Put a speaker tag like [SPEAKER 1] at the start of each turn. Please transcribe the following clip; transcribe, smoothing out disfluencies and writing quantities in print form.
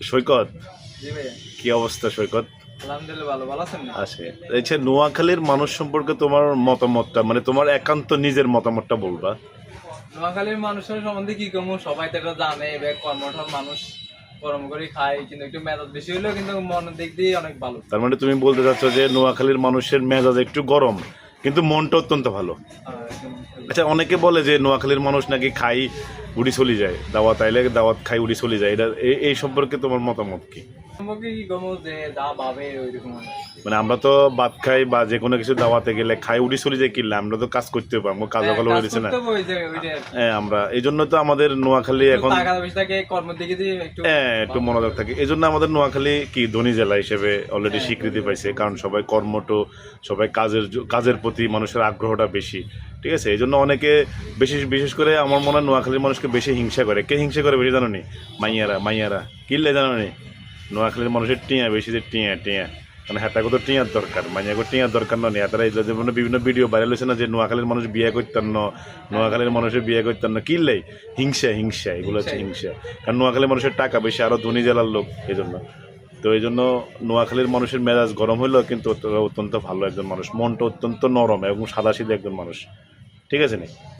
[SPEAKER 1] সৈকত,
[SPEAKER 2] জি ভাইয়া।
[SPEAKER 1] কি অবস্থা সৈকত?
[SPEAKER 2] আলহামদুলিল্লাহ ভালো, ভালো আছেন না?
[SPEAKER 1] আছে। আচ্ছা, নোয়াখালীর মানুষ সম্পর্কে তোমার মতামতটা, মানে তোমার একান্ত নিজের মতামতটা বলবা।
[SPEAKER 2] নোয়াখালীর মানুষের সম্বন্ধে কি কমু, সবাই তো এটা জানে, এবার কর্মঠর মানুষ, কর্ম করে খায়, কিন্তু একটু মেজাজ বেশি হলেও কিন্তু মনের দিক দিয়ে অনেক ভালো।
[SPEAKER 1] তার মানে তুমি বলতে চাচ্ছ যে নোয়াখালীর মানুষের মেজাজ একটু গরম, কিন্তু মনটা অত্যন্ত ভালো। আচ্ছা, অনেকে বলে যে নোয়াখালীর মানুষ নাকি খাই উড়ি চলে যায়, দাওয়াত আইলে দাওয়াত খাই উড়ি চলে যায়, এটা এই সম্পর্কে তোমার মতামত কি?
[SPEAKER 2] সম্পর্কে কি কমু, যে যা ভাবে ওইরকম।
[SPEAKER 1] মানে আমরা তো ভাত খাই বা যে কোনো কিছু দাওয়াতে গেলে খাই উড়ি চলে যায়, কিনলে আমরা তো কাজ করতে পারবো, কাজ ভালো হয়ে গেছে না। হ্যাঁ, আমরা এই জন্য তো আমাদের নোয়াখালী এখন
[SPEAKER 2] কর্মের দিকে দিয়ে একটু
[SPEAKER 1] হ্যাঁ একটু মনোযোগ থাকে। এই জন্য আমাদের নোয়াখালী কি ধনী জেলা হিসেবে অলরেডি স্বীকৃতি পাইছে, কারণ সবাই কর্মঠ, সবাই কাজের প্রতি মানুষের আগ্রহটা বেশি। ঠিক আছে, এই জন্য অনেকে বিশেষ করে আমার মনে হয় নোয়াখালীর মানুষকে বেশি হিংসা করে। কে হিংসা করে বেশি জানো নি? মাইয়ারা কিনলে জানো নি? নোয়াখালীর মানুষের টিয়া বেশি, যে টিয়া মানে হাতাকে তো টিয়ার দরকার, মাইয়াকে টিয়ার দরকার নয়। হাতারা এই যেমন বিভিন্ন ভিডিও ভাইরাল হয়েছে না, যে নোয়াখালীর মানুষ বিয়ে করতেন না, নোয়াখালীর মানুষের বিয়ে করতেন না, কিনলেই হিংসা, এগুলো হচ্ছে হিংসা। কারণ নোয়াখালীর মানুষের টাকা বেশি, আরো ধনী জেলার লোক, এই জন্য। তো এই জন্য নোয়াখালীর মানুষের মেজাজ গরম হইলেও কিন্তু অত্যন্ত ভালো একজন মানুষ, মনটা অত্যন্ত নরম এবং সাদাসিধে একজন মানুষ। ঠিক আছে নি?